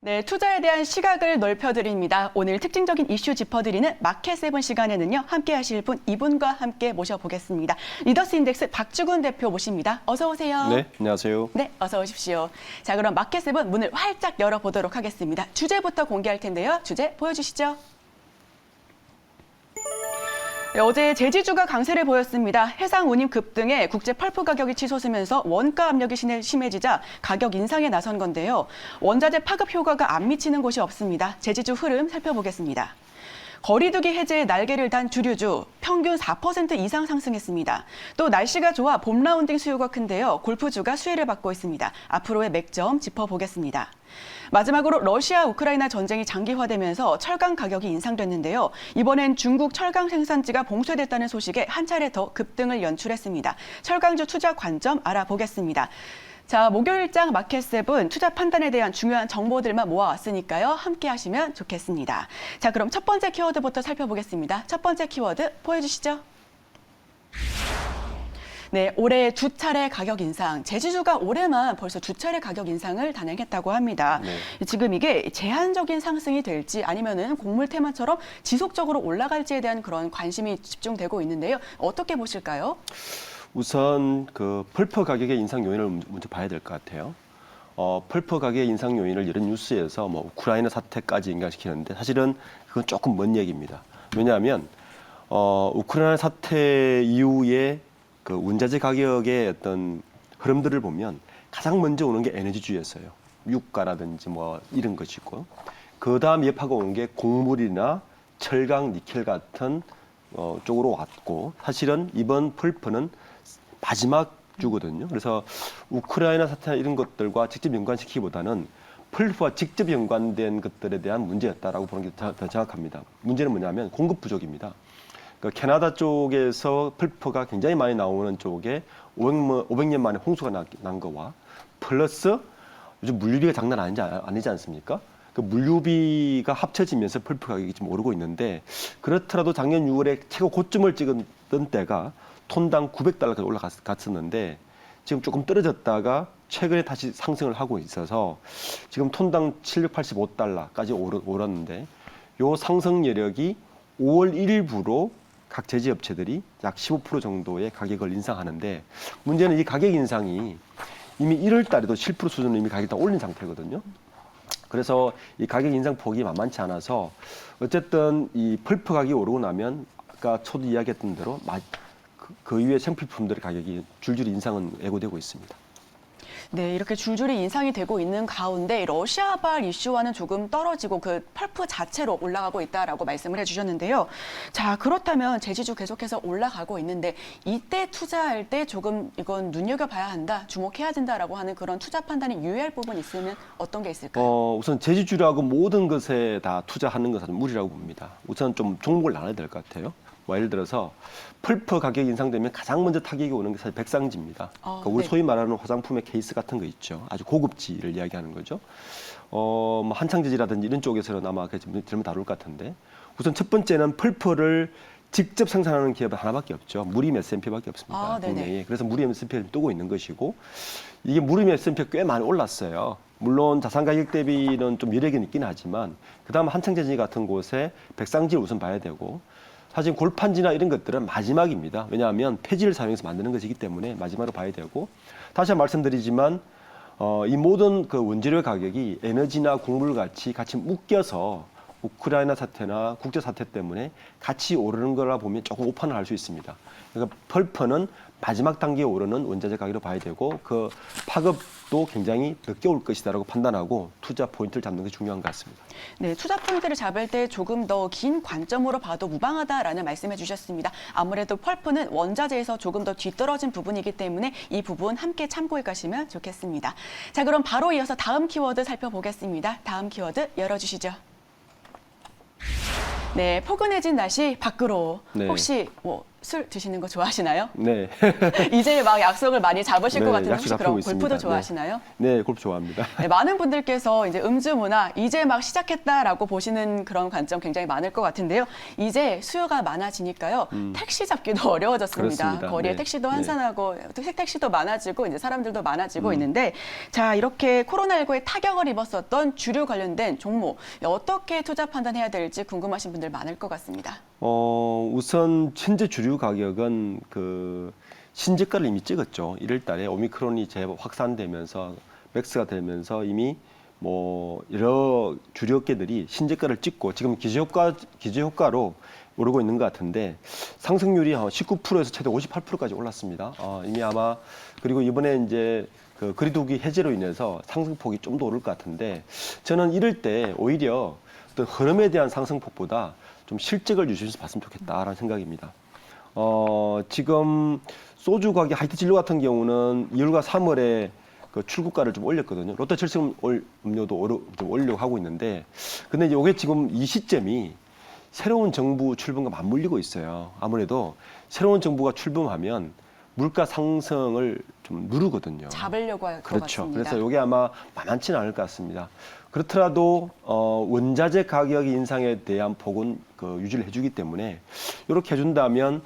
네, 투자에 대한 시각을 넓혀드립니다. 오늘 특징적인 이슈 짚어드리는 마켓세븐 시간에는요, 함께 하실 분 이분과 함께 모셔보겠습니다. 리더스인덱스 박주근 대표 모십니다. 어서 오세요. 네, 안녕하세요. 네, 어서 오십시오. 자, 그럼 마켓세븐 문을 활짝 열어보도록 하겠습니다. 주제부터 공개할 텐데요. 주제 보여주시죠. 네, 어제 제지주가 강세를 보였습니다. 해상 운임 급등에 국제 펄프 가격이 치솟으면서 원가 압력이 심해지자 가격 인상에 나선 건데요. 원자재 파급 효과가 안 미치는 곳이 없습니다. 제지주 흐름 살펴보겠습니다. 거리두기 해제에 날개를 단 주류주, 평균 4% 이상 상승했습니다. 또 날씨가 좋아 봄 라운딩 수요가 큰데요. 골프주가 수혜를 받고 있습니다. 앞으로의 맥점 짚어보겠습니다. 마지막으로 러시아 우크라이나 전쟁이 장기화되면서 철강 가격이 인상됐는데요. 이번엔 중국 철강 생산지가 봉쇄됐다는 소식에 한 차례 더 급등을 연출했습니다. 철강주 투자 관점 알아보겠습니다. 자, 목요일장 마켓세븐 투자 판단에 대한 중요한 정보들만 모아왔으니까요. 함께 하시면 좋겠습니다. 자, 그럼 첫 번째 키워드부터 살펴보겠습니다. 첫 번째 키워드 보여주시죠. 네, 올해 두 차례 가격 인상. 제지주가 올해만 벌써 두 차례 가격 인상을 단행했다고 합니다. 네. 지금 이게 제한적인 상승이 될지 아니면은 곡물 테마처럼 지속적으로 올라갈지에 대한 그런 관심이 집중되고 있는데요. 어떻게 보실까요? 우선 그 펄프 가격의 인상 요인을 먼저 봐야 될 것 같아요. 펄프 가격의 인상 요인을 여러 뉴스에서 뭐 우크라이나 사태까지 연결시키는데 사실은 그건 조금 먼 얘기입니다. 왜냐하면 우크라이나 사태 이후에 그 원자재 가격의 어떤 흐름들을 보면 가장 먼저 오는 게 에너지주였어요. 유가라든지 뭐 이런 것이고, 그 다음 옆하고 오는 게 곡물이나 철강, 니켈 같은 쪽으로 왔고, 사실은 이번 펄프는 마지막 주거든요. 그래서 우크라이나 사태나 이런 것들과 직접 연관시키기보다는 펄프와 직접 연관된 것들에 대한 문제였다라고 보는 게 더 정확합니다. 문제는 뭐냐면 공급 부족입니다. 그러니까 캐나다 쪽에서 펄프가 굉장히 많이 나오는 쪽에 500년 만에 홍수가 난 거와 플러스 요즘 물류비가 장난 아니지 않습니까? 그 물류비가 합쳐지면서 펄프 가격이 좀 오르고 있는데, 그렇더라도 작년 6월에 최고 고점을 찍었던 때가 톤당 $900까지 올라갔었는데 지금 조금 떨어졌다가 최근에 다시 상승을 하고 있어서 지금 톤당 $785까지 오랐는데, 요 상승 여력이 5월 1일부로 각 제지업체들이 약 15% 정도의 가격을 인상하는데, 문제는 이 가격 인상이 이미 1월 달에도 7% 수준으로 이미 가격이 다 올린 상태거든요. 그래서 이 가격 인상 폭이 만만치 않아서 어쨌든 이 펄프 가격이 오르고 나면 아까 초도 이야기했던 대로 그 이후에 생필품들의 가격이 줄줄이 인상은 예고되고 있습니다. 네, 이렇게 줄줄이 인상이 되고 있는 가운데 러시아발 이슈와는 조금 떨어지고 그 펄프 자체로 올라가고 있다라고 말씀을 해주셨는데요. 자, 그렇다면 제지주 계속해서 올라가고 있는데 이때 투자할 때 조금 이건 눈여겨봐야 한다, 주목해야 된다라고 하는 그런 투자 판단이 유의할 부분 있으면 어떤 게 있을까요? 우선 제지주라고 모든 것에 다 투자하는 것은 무리라고 봅니다. 우선 좀 종목을 나눠야 될 것 같아요. 뭐 예를 들어서 펄프 가격이 인상되면 가장 먼저 타격이 오는 게 사실 백상지입니다. 그러니까 우리 네. 소위 말하는 화장품의 케이스 같은 거 있죠. 아주 고급지를 이야기하는 거죠. 뭐 한창제지라든지 이런 쪽에서는 아마 들으면 다룰 것 같은데, 우선 첫 번째는 펄프를 직접 생산하는 기업은 하나밖에 없죠. 무림 S&P밖에 없습니다. 국내에. 그래서 무림 S&P를 뜨고 있는 것이고, 이게 무림 S&P가 꽤 많이 올랐어요. 물론 자산 가격 대비는 좀 여력이 있긴 하지만, 그다음 한창제지 같은 곳에 백상지를 우선 봐야 되고, 사실 골판지나 이런 것들은 마지막입니다. 왜냐하면 폐지를 사용해서 만드는 것이기 때문에 마지막으로 봐야 되고, 다시 한번 말씀드리지만 이 모든 그 원재료 가격이 에너지나 곡물 같이 묶여서 우크라이나 사태나 국제 사태 때문에 같이 오르는 거라 보면 조금 오판을 할 수 있습니다. 그러니까 펄프는 마지막 단계에 오르는 원자재 가격으로 봐야 되고, 그 파급도 굉장히 늦게 올 것이다라고 판단하고 투자 포인트를 잡는 게 중요한 것 같습니다. 네, 투자 포인트를 잡을 때 조금 더 긴 관점으로 봐도 무방하다라는 말씀해 주셨습니다. 아무래도 펄프는 원자재에서 조금 더 뒤떨어진 부분이기 때문에 이 부분 함께 참고해 가시면 좋겠습니다. 자, 그럼 바로 이어서 다음 키워드 살펴보겠습니다. 다음 키워드 열어주시죠. 네, 포근해진 날씨 밖으로 네. 혹시 뭐 술 드시는 거 좋아하시나요? 네. 이제 막 약속을 많이 잡으실 네, 것 같은데 약속 혹시 그럼 잡히고 골프도 있습니다. 좋아하시나요? 네, 골프 좋아합니다. 네, 많은 분들께서 이제 음주 문화 이제 막 시작했다라고 보시는 그런 관점 굉장히 많을 것 같은데요. 이제 수요가 많아지니까요. 택시 잡기도 어려워졌습니다. 그렇습니다. 거리에 네. 택시도 네. 한산하고 택시도 많아지고 이제 사람들도 많아지고 있는데 자, 이렇게 코로나19에 타격을 입었었던 주류 관련된 종목 어떻게 투자 판단해야 될지 궁금하신 분들 많을 것 같습니다. 우선 현재 주류 가격은 그 신저가를 이미 찍었죠. 1월 달에 오미크론이 재확산되면서 맥스가 되면서 이미 뭐 여러 주류 업계들이 신저가를 찍고 지금 기저효과로 오르고 있는 것 같은데 상승률이 19%에서 최대 58%까지 올랐습니다. 이미 아마 그리고 이번에 이제 그 거리두기 해제로 인해서 상승폭이 좀 더 오를 것 같은데 저는 이럴 때 오히려 어떤 흐름에 대한 상승폭보다 좀 실적을 유심해서 봤으면 좋겠다라는 생각입니다. 지금 소주 가격 하이트 진로 같은 경우는 2월과 3월에 그 출고가를 좀 올렸거든요. 롯데 철생 음료도 좀 올리려고 하고 있는데, 근데 이게 지금 이 시점이 새로운 정부 출범과 맞물리고 있어요. 아무래도 새로운 정부가 출범하면 물가 상승을 좀 누르거든요. 잡으려고 할 것 그렇죠. 같습니다. 그래서 이게 아마 만만치는 않을 것 같습니다. 그렇더라도 원자재 가격 인상에 대한 폭은 유지를 해주기 때문에 이렇게 해준다면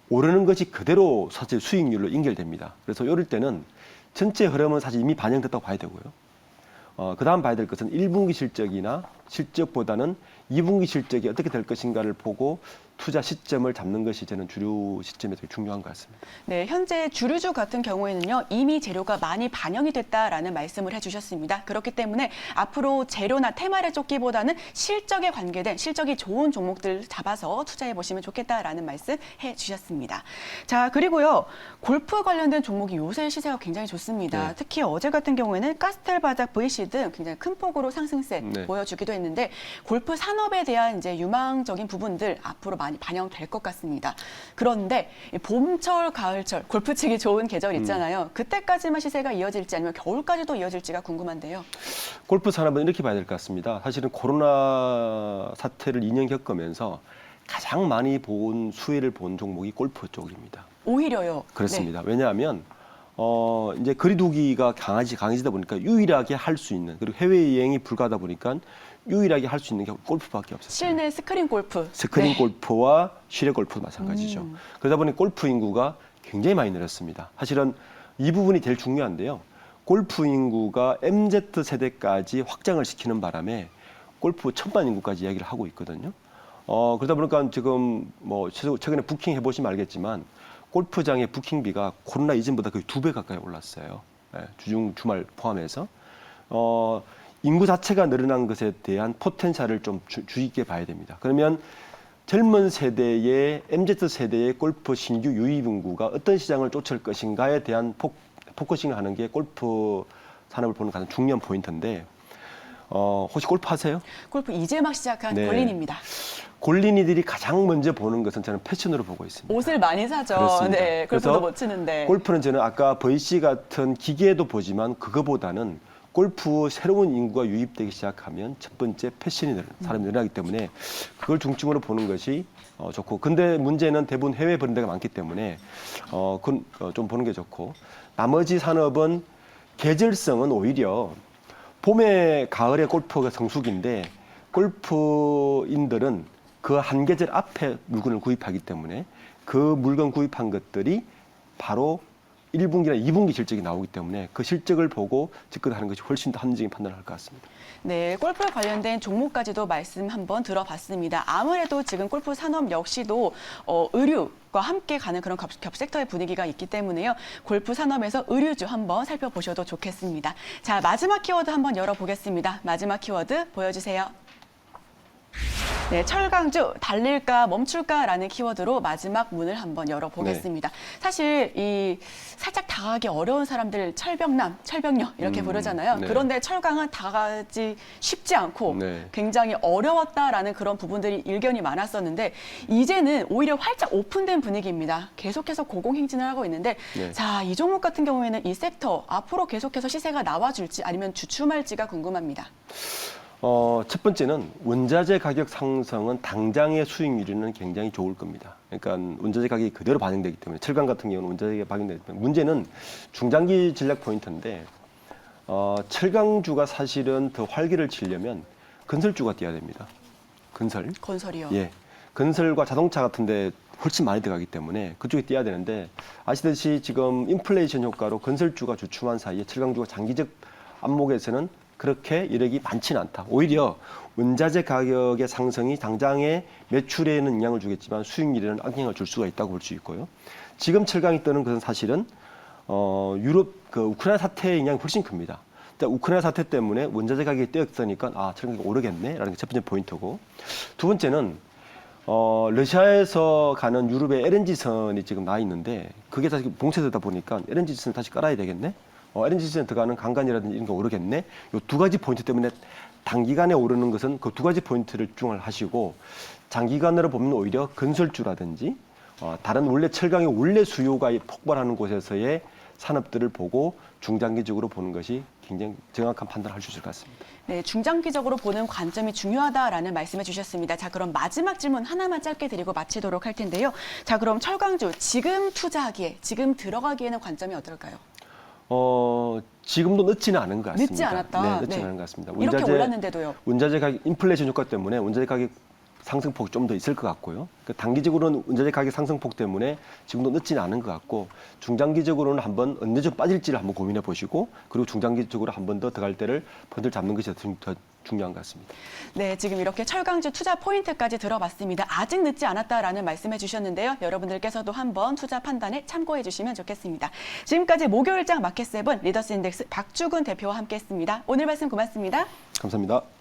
오르는 것이 그대로 사실 수익률로 연결됩니다. 그래서 이럴 때는 전체 흐름은 사실 이미 반영됐다고 봐야 되고요. 그다음 봐야 될 것은 1분기 실적이나 실적보다는 2분기 실적이 어떻게 될 것인가를 보고 투자 시점을 잡는 것이 저는 주류 시점에 되게 중요한 것 같습니다. 네, 현재 주류주 같은 경우에는요, 이미 재료가 많이 반영이 됐다라는 말씀을 해주셨습니다. 그렇기 때문에 앞으로 재료나 테마를 쫓기보다는 실적에 관계된 실적이 좋은 종목들 잡아서 투자해 보시면 좋겠다라는 말씀 해주셨습니다. 자, 그리고요, 골프 관련된 종목이 요새 시세가 굉장히 좋습니다. 네. 특히 어제 같은 경우에는 가스텔바닥 VC 등 굉장히 큰 폭으로 상승세 네. 보여주기도 했는데 골프 산업에 대한 이제 유망적인 부분들 앞으로 많이 반영될 것 같습니다. 그런데 봄철, 가을철 골프 치기 좋은 계절 있잖아요. 그때까지만 시세가 이어질지 아니면 겨울까지도 이어질지가 궁금한데요. 골프 산업은 이렇게 봐야 될 것 같습니다. 사실은 코로나 사태를 2년 겪으면서 가장 많이 수혜를 본 종목이 골프 쪽입니다. 오히려요. 그렇습니다. 왜냐하면 이제 거리두기가 강해지다 보니까 유일하게 할 수 있는 그리고 해외 여행이 불가하다 보니까 유일하게 할 수 있는 게 골프밖에 없었어요. 실내 스크린 골프. 스크린 네. 골프와 실내 골프도 마찬가지죠. 그러다 보니 골프 인구가 굉장히 많이 늘었습니다. 사실은 이 부분이 제일 중요한데요. 골프 인구가 MZ 세대까지 확장을 시키는 바람에 골프 천만 인구까지 이야기를 하고 있거든요. 그러다 보니까 지금 뭐 최근에 부킹 해보시면 알겠지만 골프장의 부킹비가 코로나 이전보다 거의 2배 가까이 올랐어요. 주중 주말 포함해서. 인구 자체가 늘어난 것에 대한 포텐셜을 좀 주의 있게 봐야 됩니다. 그러면 젊은 세대의 MZ 세대의 골프 신규 유입 인구가 어떤 시장을 쫓을 것인가에 대한 포커싱을 하는 게 골프 산업을 보는 가장 중요한 포인트인데 혹시 골프 하세요? 골프 이제 막 시작한 네. 골린입니다. 골린이들이 가장 먼저 보는 것은 저는 패션으로 보고 있습니다. 옷을 많이 사죠. 그렇습니다. 네, 골프도 그래서 못 치는데. 골프는 저는 아까 VC 같은 기계도 보지만 그거보다는 골프 새로운 인구가 유입되기 시작하면 첫 번째 패션이 사람이 늘어나기 때문에 그걸 중점으로 보는 것이 좋고 근데 문제는 대부분 해외 브랜드가 많기 때문에 그건 좀 보는 게 좋고 나머지 산업은 계절성은 오히려 봄에 가을에 골프가 성수기인데 골프인들은 그 한 계절 앞에 물건을 구입하기 때문에 그 물건 구입한 것들이 바로 1분기나 2분기 실적이 나오기 때문에 그 실적을 보고 접근하는 것이 훨씬 더 합리적인 판단을 할 것 같습니다. 네, 골프 관련된 종목까지도 말씀 한번 들어봤습니다. 아무래도 지금 골프 산업 역시도 의류과 함께 가는 그런 겹 섹터의 분위기가 있기 때문에요. 골프 산업에서 의류주 한번 살펴보셔도 좋겠습니다. 자, 마지막 키워드 한번 열어보겠습니다. 마지막 키워드 보여주세요. 네, 철강주 달릴까 멈출까라는 키워드로 마지막 문을 한번 열어보겠습니다. 사실 이 살짝 다가가기 어려운 사람들 철벽남, 철벽녀 이렇게 부르잖아요. 네. 그런데 철강은 다가가기 쉽지 않고 네. 굉장히 어려웠다라는 그런 부분들이 일견이 많았었는데 이제는 오히려 활짝 오픈된 분위기입니다. 계속해서 고공행진을 하고 있는데 네. 자, 이 종목 같은 경우에는 이 섹터 앞으로 계속해서 시세가 나와줄지 아니면 주춤할지가 궁금합니다. 첫 번째는 원자재 가격 상승은 당장의 수익률에는 굉장히 좋을 겁니다. 그러니까 원자재 가격이 그대로 반영되기 때문에 철강 같은 경우는 원자재가 반영되기 때문에 문제는 중장기 전략 포인트인데 철강주가 사실은 더 활기를 치려면 건설주가 뛰어야 됩니다. 건설이요. 예. 건설과 자동차 같은데 훨씬 많이 들어가기 때문에 그쪽에 뛰어야 되는데 아시듯이 지금 인플레이션 효과로 건설주가 주춤한 사이에 철강주가 장기적 안목에서는 그렇게 이력이 많지는 않다. 오히려 원자재 가격의 상승이 당장의 매출에는 영향을 주겠지만 수익률에는 악영향을 줄 수가 있다고 볼 수 있고요. 지금 철강이 뜨는 것은 사실은 유럽 우크라이나 사태의 영향이 훨씬 큽니다. 우크라이나 사태 때문에 원자재 가격이 뛰었으니까 철강이 오르겠네라는 게 첫 번째 포인트고, 두 번째는 러시아에서 가는 유럽의 LNG선이 지금 나 있는데 그게 다시 봉쇄되다 보니까 LNG선을 다시 깔아야 되겠네. LNG선에 들어가는 강간이라든지 이런 거 오르겠네. 이 두 가지 포인트 때문에 단기간에 오르는 것은 그 두 가지 포인트를 집중을 하시고, 장기간으로 보면 오히려 건설주라든지 다른 원래 철강의 원래 수요가 폭발하는 곳에서의 산업들을 보고 중장기적으로 보는 것이 굉장히 정확한 판단을 할 수 있을 것 같습니다. 네, 중장기적으로 보는 관점이 중요하다라는 말씀해 주셨습니다. 자, 그럼 마지막 질문 하나만 짧게 드리고 마치도록 할 텐데요. 자, 그럼 철강주 지금 투자하기에, 지금 들어가기에는 관점이 어떨까요? 지금도 늦지는 않은 것 같습니다. 늦지 않았다. 네, 늦지는 네. 않은 것 같습니다. 이렇게 올랐는데도요. 원자재 가격 인플레이션 효과 때문에 원자재 가격 상승폭이 좀 더 있을 것 같고요. 단기적으로는 원자재 가격 상승폭 때문에 지금도 늦지는 않은 것 같고, 중장기적으로는 한번 언제쯤 빠질지를 한번 고민해 보시고, 그리고 중장기적으로 한 번 더 들어갈 때를 펀드를 잡는 것이 더 중요한 것 같습니다. 네, 지금 이렇게 철강주 투자 포인트까지 들어봤습니다. 아직 늦지 않았다라는 말씀해 주셨는데요. 여러분들께서도 한번 투자 판단에 참고해 주시면 좋겠습니다. 지금까지 목요일장 마켓세븐 리더스 인덱스 박주근 대표와 함께했습니다. 오늘 말씀 고맙습니다. 감사합니다.